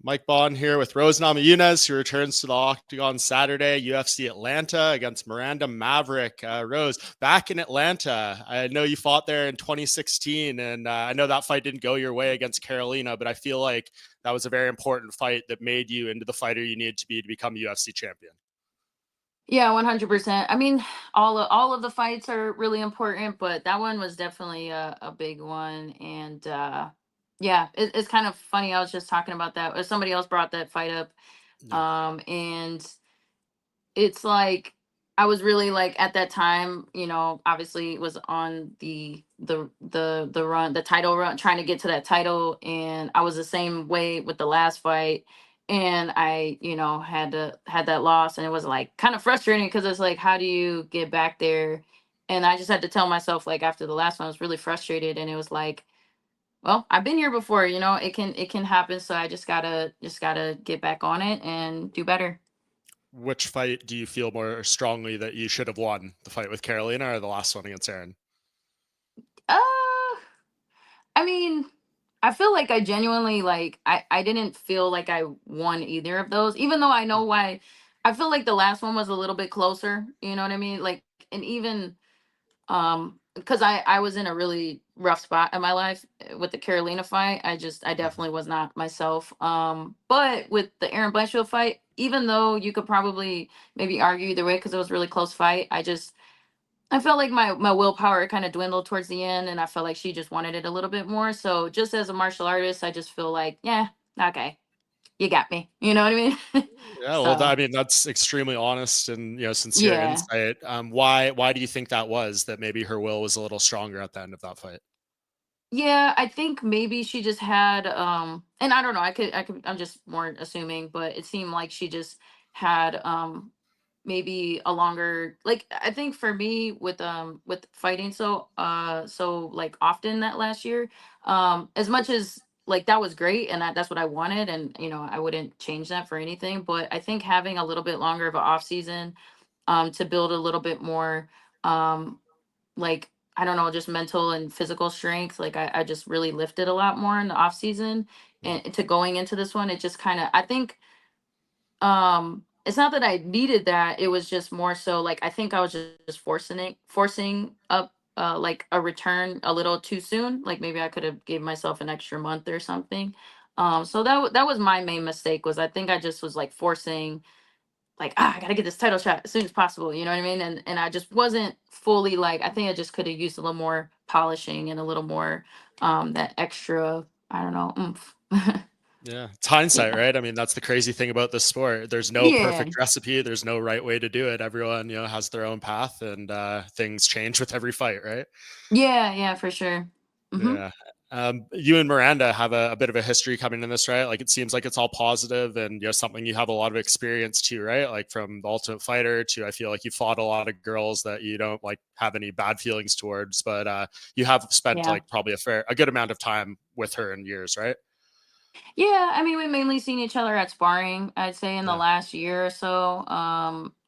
Mike Bohn here with Namajunas, who returns to the Octagon Saturday, UFC Atlanta against Miranda Maverick. Rose, back in Atlanta. I know you fought there in 2016, and I know that fight didn't go your way against Carolina, but I feel like that was a very important fight that made you into the fighter you needed to be to become a UFC champion. Yeah, 100%. I mean, all of the fights are really important, but that one was definitely a big one. And yeah, it's kind of funny. I was just talking about that. Somebody else brought that fight up, Yeah. and it's like I was really like at that time, obviously it was on the run, the title run, trying to get to that title, and I was the same way with the last fight, and I, had that loss, and it was like kind of frustrating because it's like, how do you get back there? And I just had to tell myself, like, after the last one, I was really frustrated, and it was like, well, I've been here before, it can happen, so I just gotta get back on it and do better. Which fight do you feel more strongly that you should have won? The fight with Carolina or the last one against Aaron? Uh, I mean, I feel like I genuinely like I didn't feel like I won either of those, even though I know why. I feel like the last one was a little bit closer, you know what I mean? Like, and even because I was in a really rough spot in my life with the Carolina fight. I Mhm. definitely was not myself. But with the Aaron Blanchfield fight, even though you could probably maybe argue either way because it was a really close fight, I felt like my willpower kind of dwindled towards the end, and I felt like she just wanted it a little bit more. So just as a martial artist, I just feel like, yeah, okay, you got me. You know what I mean? Yeah, well, So I mean, that's extremely honest and sincere yeah, insight. Why do you think that was? That maybe her will was a little stronger at the end of that fight? yeah, I think maybe she just had and I don't know, I'm just more assuming, but it seemed like she just had maybe a longer, like, I think for me with fighting so like often that last year, as much as like that was great, and that's what I wanted, and I wouldn't change that for anything, but I think having a little bit longer of an off season to build a little bit more um like, I don't know, just mental and physical strength. Like, I just really lifted a lot more in the off season, Mm. and to going into this one, it just kind of, I think, it's not that I needed that. It was just more so like, I think I was just forcing up like a return a little too soon. Like, maybe I could have gave myself an extra month or something. So that was my main mistake, was I think I just was like forcing, like, I gotta get this title shot as soon as possible. You know what I mean? And I just wasn't fully, like, I think I just could have used a little more polishing and a little more that extra, I don't know, oomph. Yeah, it's hindsight, Yeah. right? I mean, that's the crazy thing about this sport. There's no Yeah. perfect recipe. There's no right way to do it. Everyone, has their own path, and things change with every fight, right? Yeah, yeah, for sure. Hmm. Yeah. You and Miranda have a bit of a history coming in this, right? Like it seems like it's all positive and something you have a lot of experience to, right? Like from the Ultimate Fighter to, I feel like you fought a lot of girls that you don't like have any bad feelings towards, but you have spent Yeah. like probably a good amount of time with her in years, right? Yeah, I mean, we mainly seen each other at sparring, I'd say, in the Yeah. last year or so.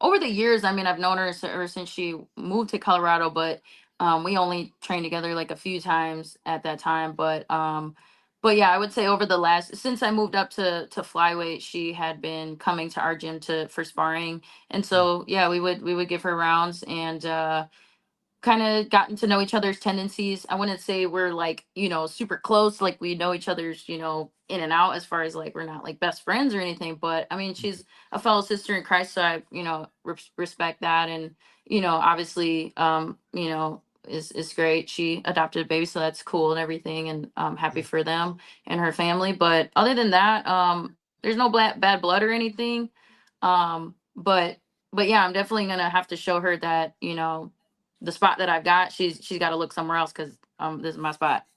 Over the years, I mean, I've known her ever since she moved to Colorado, but we only trained together like a few times at that time. But yeah, I would say over the last, since I moved up to flyweight, she had been coming to our gym to for sparring, and Mm. so yeah, we would give her rounds, and kind of gotten to know each other's tendencies. I wouldn't say we're like, super close, like we know each other's, in and out, as far as like we're not like best friends or anything. But I mean, she's a fellow sister in Christ, so I, respect that. And, obviously, is great. She adopted a baby, so that's cool and everything. And I'm happy Mm. for them and her family. But other than that, there's no bad blood or anything. But yeah, I'm definitely gonna have to show her that, the spot that I've got, she's got to look somewhere else, because this is my spot.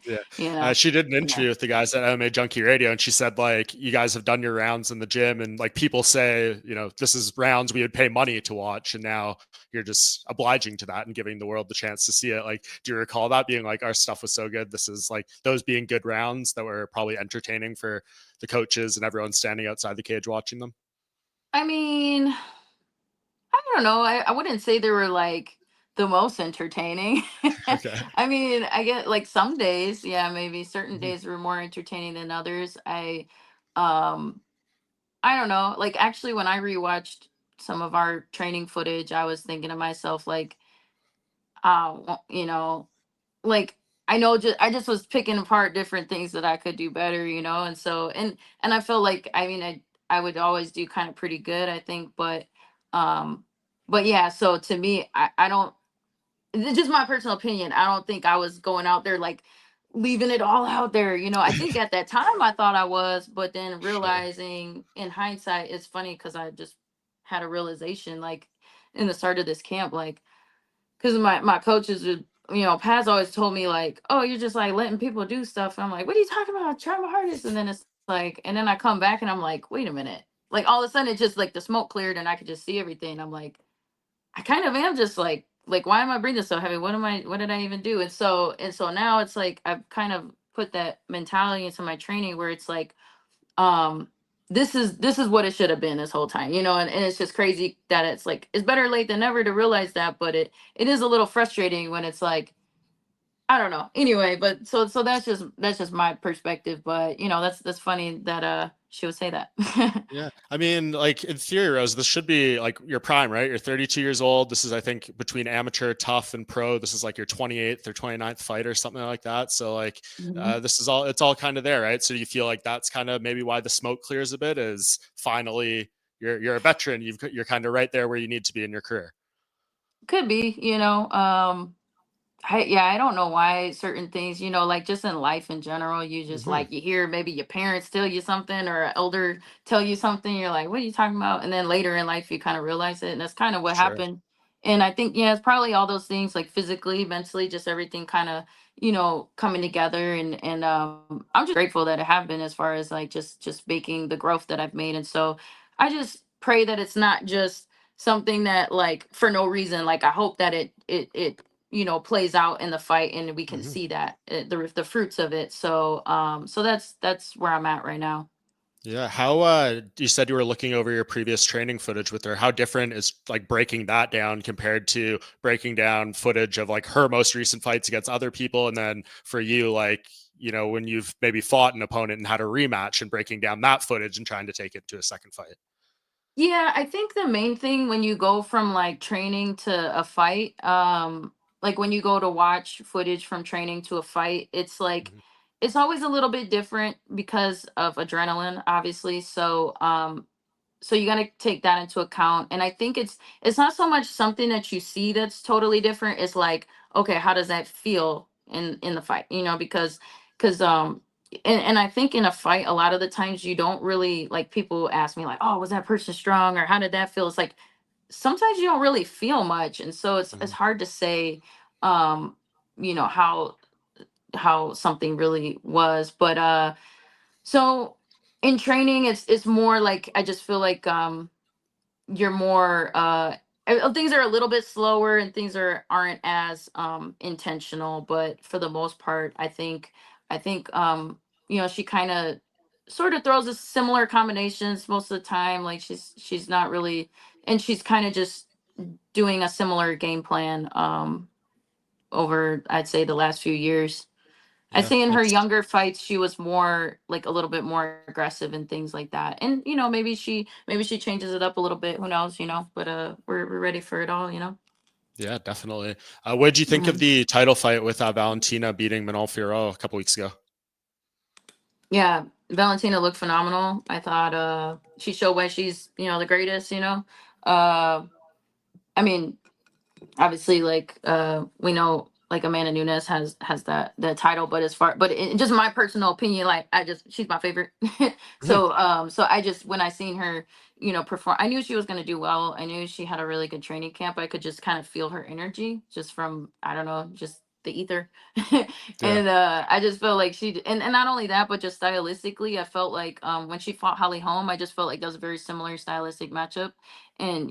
Yeah. you know. She did an Yeah. interview with the guys at MMA Junkie Radio, and she said, like, you guys have done your rounds in the gym, and like people say, this is rounds we would pay money to watch, and now you're just obliging to that and giving the world the chance to see it. Like, do you recall that being like, our stuff was so good? This is like those being good rounds that were probably entertaining for the coaches and everyone standing outside the cage watching them. I mean, I don't know. I wouldn't say they were like the most entertaining. Okay. I mean, I get like some days, yeah, maybe certain Mhm. days were more entertaining than others. um I don't know. Like actually when I rewatched some of our training footage, I was thinking to myself like, you know, like I know I just was picking apart different things that I could do better, and so and I feel like I mean I would always do kind of pretty good, I think, um but yeah, so to me I don't, it's just my personal opinion. I don't think I was going out there like leaving it all out there. I think at that time I thought I was, but then Sure. realizing in hindsight, it's funny because I just had a realization like in the start of this camp, like because my coaches would, Paz always told me like, oh, you're just like letting people do stuff. And I'm like, what are you talking about? Try my hardest. And then it's like, and then I come back and I'm like, wait a minute. Like all of a sudden it just like the smoke cleared and I could just see everything. I'm like, I kind of am just like why am I breathing so heavy? What did I even do? And so now it's like I've kind of put that mentality into my training where it's like um this is what it should have been this whole time, and it's just crazy that it's like it's better late than never to realize that, but it is a little frustrating when it's like I don't know. Anyway, but so that's just my perspective, but that's funny that she would say that. Yeah. I mean, like in theory, Rose, this should be like your prime, right? You're 32 years old. This is, I think, between amateur, tough, and pro. This is like your 28th or 29th fight or something like that. So, like, Mhm. this is all, it's all kind of there, right? So, you feel like that's kind of maybe why the smoke clears a bit is finally you're a veteran. You're kind of right there where you need to be in your career. Could be, I don't know why certain things, like just in life in general, you just Hmm. like you hear maybe your parents tell you something or an elder tell you something, you're like, what are you talking about? And then later in life you kind of realize it. And that's kind of what Sure. happened. And I think, yeah, it's probably all those things like physically, mentally, just everything kind of, coming together. And I'm just grateful that it happened as far as like just making the growth that I've made. And so I just pray that it's not just something that like for no reason. Like I hope that it plays out in the fight and we can Hmm. see that the fruits of it. So that's where I'm at right now. Yeah. How you said you were looking over your previous training footage with her. How different is like breaking that down compared to breaking down footage of like her most recent fights against other people? And then for you, like, when you've maybe fought an opponent and had a rematch and breaking down that footage and trying to take it to a second fight. Yeah, I think the main thing when you go from like training to a fight, like when you go to watch footage from training to a fight, it's like Mhm. it's always a little bit different because of adrenaline, obviously. So you got to take that into account, and I think it's not so much something that you see that's totally different. It's like, okay, how does that feel in the fight, because and I think in a fight a lot of the times you don't really, like, people ask me like, oh, was that person strong or how did that feel? It's like sometimes you don't really feel much, and so it's Mhm. hard to say um how something really was. But in training it's more like I just feel like you're more things are a little bit slower and things aren't as intentional, but for the most part I think she kind of sort of throws a similar combinations most of the time, like she's not really, and she's kind of just doing a similar game plan over, I'd say, the last few years. I'd Yeah. say in her It's younger fights, she was more like a little bit more aggressive and things like that. And maybe she changes it up a little bit. Who knows? But we're ready for it all. yeah, definitely. What did you think of Mhm. the title fight with Valentina beating Manon Fiorot a couple weeks ago? Yeah, Valentina looked phenomenal. I thought she showed why she's the greatest. Uh, I mean, obviously, like we know like Amanda Nunes has that title, but just my personal opinion, like she's my favorite. Mhm. So I just, when I seen her perform, I knew she was going to do well. I knew she had a really good training camp. I could just kind of feel her energy just from, I don't know, just the ether. Yeah. And I just felt like and not only that, but just stylistically I felt like when she fought Holly Holm, I just felt like that was a very similar stylistic matchup. And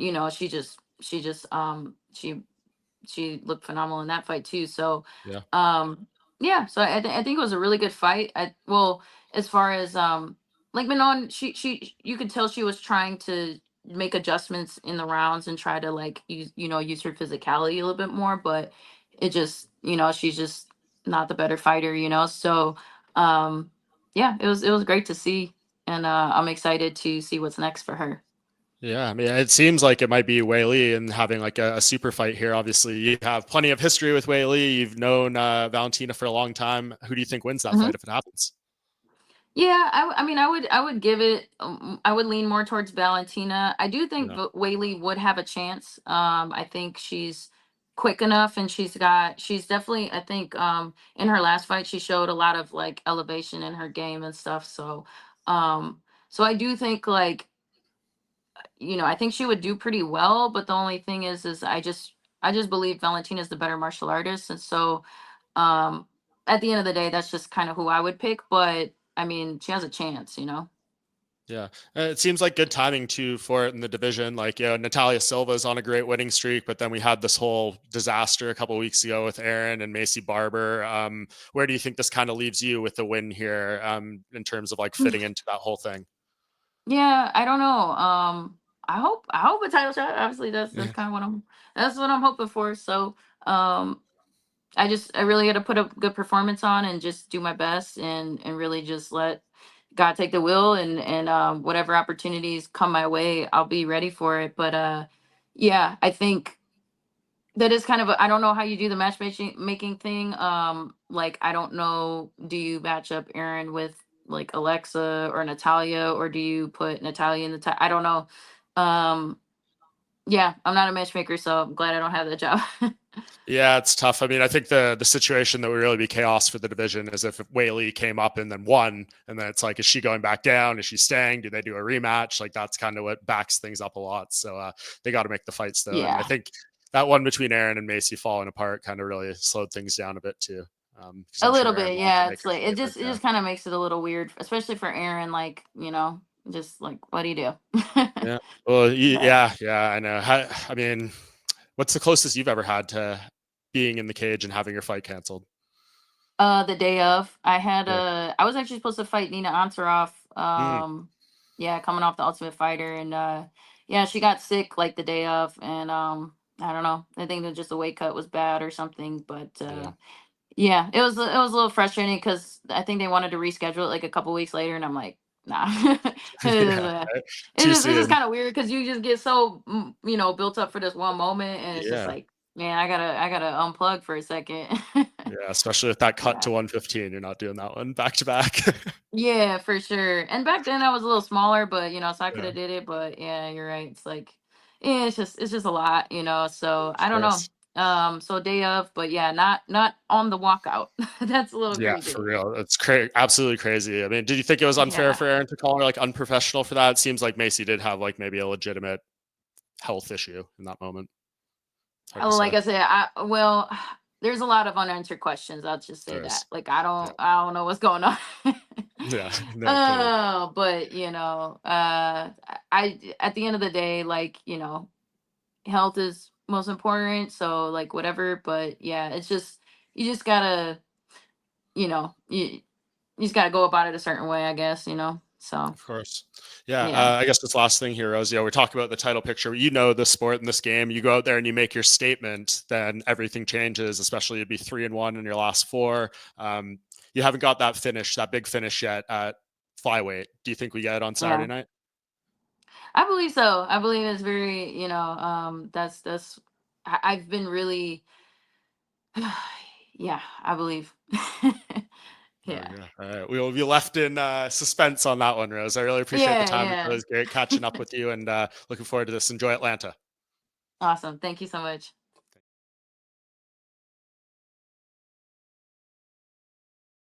she looked phenomenal in that fight too. So, Yeah. yeah. So I think it was a really good fight. Well, as far as like Manon, you could tell she was trying to make adjustments in the rounds and try to like use her physicality a little bit more, but it just she's just not the better fighter. So, um, yeah, it was great to see. and I'm excited to see what's next for her. Yeah, I mean, it seems like it might be Wei Li and having like a super fight here. Obviously, you have plenty of history with Wei Li. You've known Valentina for a long time. Who do you think wins that Mhm. fight if it happens? Yeah, I mean, I would give it. I would lean more towards Valentina. I do think Yeah. Whaley would have a chance. I think she's quick enough, and she's definitely. I think in her last fight, she showed a lot of like elevation in her game and stuff. Um, so I do think like I think she would do pretty well. But the only thing is I just believe Valentina's the better martial artist, and so um, at the end of the day, that's just kind of who I would pick. But I mean, she has a chance. Yeah, it seems like good timing too for it in the division. Like, Natalia Silva's on a great winning streak, but then we had this whole disaster a couple weeks ago with Aaron and Macy Barber. Where do you think this kind of leaves you with the win here, in terms of like fitting into that whole thing? Yeah, I don't know. I hope a title shot. Obviously, that's Yeah, kind of that's what I'm hoping for. So, um, I really got to put a good performance on and just do my best and really just let God take the wheel and whatever opportunities come my way, I'll be ready for it. But yeah, I think that is kind of I don't know how you do the matchmaking making thing. Like I don't know, do you match up Aaron with like Alexa or Natalia, or do you put Natalia in I don't know. Um, yeah, I'm not a matchmaker, so I'm glad I don't have that job. yeah, it's tough. I mean, I think the situation that would really be chaos for the division is if Wei Li came up and then won, and then it's like, is she going back down? Is she staying? Do they do a rematch? Like that's kind of what backs things up a lot. So they got to make the fights though, and I Yeah, think that one between Aaron and Macy falling apart kind of really slowed things down a bit too. Because a I'm sure little Aaron bit. wanted to Yeah, make it's her like favorite. it Yeah. just kind of makes it a little weird, especially for Aaron. Like just like what do you do? Yeah. Well, But yeah, I know. I mean, what's the closest you've ever had to being in the cage and having your fight canceled? the day of, Yeah. I was actually supposed to fight Nina Ansaroff. Mm, Yeah, coming off the Ultimate Fighter, and yeah, she got sick like the day of, and I don't know. I think that just the weight cut was bad or something, but yeah. yeah, it was a little frustrating because I think they wanted to reschedule it like a couple weeks later, and I'm like, nah. Yeah. Right? Too It's just soon. kind of weird because you just get so built up for this one moment, and it's just Yeah. like, man, I gotta unplug for a second. Yeah, especially with that cut Yeah. to 115, you're not doing that one back to back. Yeah, for sure. And back then I was a little smaller, but so I could Yeah, have did it. But yeah, you're right. It's like, yeah, it's just a lot. So of I don't know. course. So day of, but yeah, not on the walkout. That's a little Yeah, for crazy. real. It's absolutely crazy. I mean, did you think it was unfair Yeah. for Aaron to call her like unprofessional for that? It seems like Macy did have like maybe a legitimate health issue in that moment. Hard to Oh, like say. I said, there's a lot of unanswered questions. I'll just say There that. is. Like Yeah. I don't know what's going on. Yeah. No, totally. But I at the end of the day, like health is most important, so like whatever. But yeah, it's just you just gotta you just gotta go about it a certain way, I guess. So Of course. Yeah. yeah. I guess this last thing here, Rose, we're talking about the title picture. You know the sport in this game. You go out there and you make your statement, then everything changes, especially you'd be 3-1 in your last four. You haven't got that finish, that big finish yet at flyweight. Do you think we get it on Saturday Yeah, night? I believe so. I believe it's very that's I've been really yeah, I believe. Oh, Yeah. yeah. All right. We will be left in suspense on that one, Rose. I really appreciate the Yeah, time. It's yeah. always great catching up with you and looking forward to this. Enjoy Atlanta. Awesome. Thank you so much.